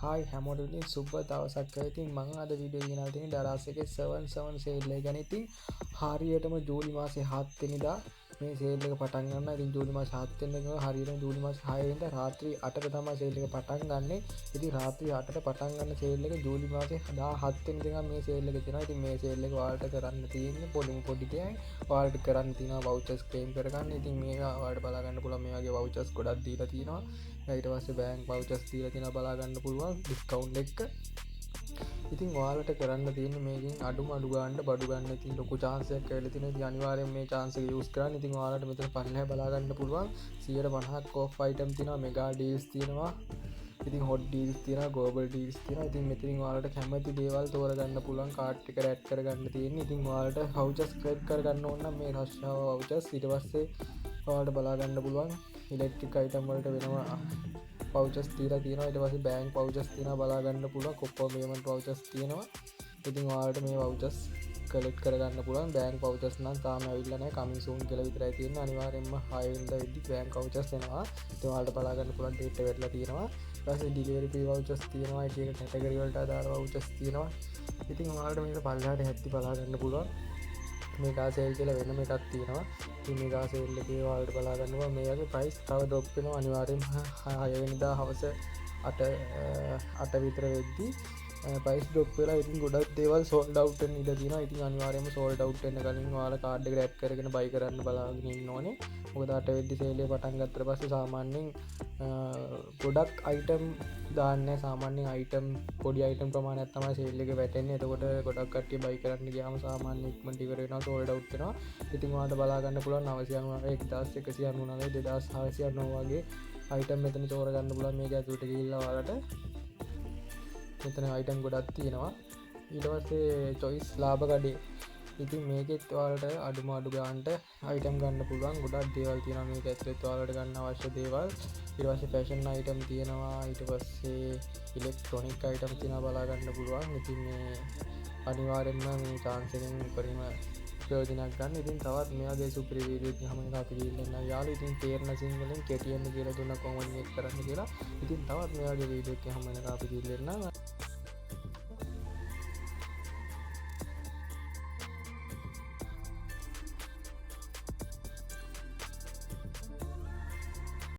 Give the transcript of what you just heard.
Hi හැමෝටම ඉතින් සුබ දවසක්. ඉතින් මම අද වීඩියෝ එකේ ගෙනල්ලා තියෙන්නේ දරාස් එකේ 7/7 සේල් එක ගැන. ඉතින් හරියටම ජූලි මාසේ 7 වෙනිදා මේ සේල් එක පටන් ගන්නවා. ඉතින් ජූලි මාසේ 7 වෙනිදා හරියටම ජූලි මාසේ 6 වෙනිදා රාත්‍රී 8ට තමයි සේල් එක පටන් ගන්නෙ. ඉතින් රාත්‍රී 8ට පටන් ගන්න සේල් එක ජූලි මාසේ 17 වෙනිදා මේ සේල් එක තියෙනවා. ඉතින් මේ සේල් එක ඔයාලට කරන්න තියෙන්නේ පොඩි දෙයක්. ඔයාලට කරන්න තියෙනවා වවුචර්ස් ක්ලේම් කරගන්න. ඉතින් මේවා ඔයාලට බලා ගන්න පුළුවන්. මේ වගේ වවුචර්ස් ගොඩක් දීලා තියෙනවා. ඊට පස්සේ බෑන්ක් වවුචර්ස් දීලා තියෙනවා බලා ගන්න පුළුවන් ඩිස්කවුන්ට් එක. ඉතින් ඔයාලට කරන්න තියෙන්නේ මේකෙන් අඩුම අඩු ගන්න බඩු ගන්න. ඉතින් ලොකු chance එකක් ඇවිල්ලා තියෙනවා. ඉතින් අනිවාර්යෙන් මේ chance එක use කරන්න. ඉතින් ඔයාලට මෙතන පල්ලෙහා බලා ගන්න පුළුවන් 150ක් off item තියෙනවා, mega deals තියෙනවා. ඉතින් hot deals තියෙනවා, global deals තියෙනවා. ඉතින් මෙතනින් ඔයාලට කැමති දේවල් තෝරගන්න පුළුවන්. කාර්ට් එකට ඇඩ් කරගන්න තියෙන්නේ. ඉතින් ඔයාලට vouchers ක්‍රෙඩිට් කරගන්න ඕන නම් මේ රෂ්‍යාව vouchers. ඊට පස්සේ ඔයාලට බලා ගන්න පුළුවන් ඉලෙක්ට්‍රික් අයිටම් වලට වෙනවා vouchers දීලා තියෙනවා. ඊට පස්සේ බැංක් vouchers තියෙනවා බලා ගන්න පුළුවන්. කොප්පා payment vouchers තියෙනවා. ඉතින් ඔයාලට මේ vouchers කලෙක්ට් කරගන්න පුළුවන්. බැංක් vouchers නම් තාම ඇවිල්ලා නැහැ. coming soon කියලා විතරයි තියෙන්නේ. අනිවාර්යෙන්ම 6 වෙනිදා වෙද්දි බැංක් vouchers එනවා. ඉතින් ඔයාලට බලා ගන්න පුළුවන් date එක වෙట్లా තියෙනවා. ඊට පස්සේ delivery fee vouchers තියෙනවා. එක එක category වලට අදාළ vouchers තියෙනවා. ඉතින් ඔයාලට මේක පල්ලෙහාට හැද්දි බලා ගන්න පුළුවන්. මේකා සේල් කියලා වෙනම එකක් තියෙනවා. ඉතින් මේකා සේල් එකේ ඔයාලට බලා ගන්නවා මේ වගේ ප්‍රයිස් තව ඩ්‍රොප් වෙනවා. අනිවාර්යෙන් 6 වෙනිදා හවස 8 විතර වෙද්දී ප්‍රයිස් ඩ්‍රොප් වෙලා ඉතින් ගොඩක් දේවල් සෝල්ඩ් අවුට් වෙන්න ඉඩ තියෙනවා. ඉතින් අනිවාර්යයෙන්ම සෝල්ඩ් අවුට් වෙන්න කලින් ඔයාලා කාඩ් එකට ඇඩ් කරගෙන බයි කරන්න බලාගෙන ඉන්න ඕනේ. මොකද 8 වෙද්දි සේල් එක පටන් ගත්තට පස්සේ සාමාන්‍යයෙන් ගොඩක් අයිටම් දාන්නේ. සාමාන්‍යයෙන් අයිටම් පොඩි අයිටම් ප්‍රමාණයක් තමයි සේල් එකේ වැටෙන්නේ. එතකොට ගොඩක් කට්ටිය බයි කරන්න ගියාම සාමාන්‍යයෙන් ඉක්මනට ඉවර වෙනවා, සෝල්ඩ් අවුට් වෙනවා. ඉතින් ඔයාලට බලා ගන්න පුළුවන් 999 1199 2699 වගේ අයිටම් මෙතන තෝරගන්න පුළුවන්. මේක ඇතුළට ගිහිල්ලා ඔයාලට මෙතන අයිටම් ගොඩක් තියෙනවා. ඊට පස්සේ choice ලාභ කඩේ. ඉතින් මේකෙත් ඔයාලට අඩුම අඩු ගන්නට අයිටම් ගන්න පුළුවන්. ගොඩක් දේවල් තියෙනවා මේක ඇතුළේ ඔයාලට ගන්න අවශ්‍ය දේවල්. ඊට පස්සේ ෆැෂන් අයිටම් තියෙනවා. ඊට පස්සේ ඉලෙක්ට්‍රොනික අයිටම් තියෙනවා බලා ගන්න පුළුවන්. ඉතින් මේ අනිවාර්යෙන්ම මේ chance එකෙන් උපරිම ප්‍රයෝජනයක් ගන්න. ඉතින් තවත් මේ වගේ සුපිරි වීඩියෝ එකක් හැමෝම අපි ගිහින් එන්න යාළුවෝ. ඉතින් තේරෙන සිංහලෙන් KTM කියලා දුන්නා කොහොමද මේක කරන්න කියලා. ඉතින් තවත් මේ වගේ වීඩියෝ එකක් හැමෝම අපි ගිහින් එන්න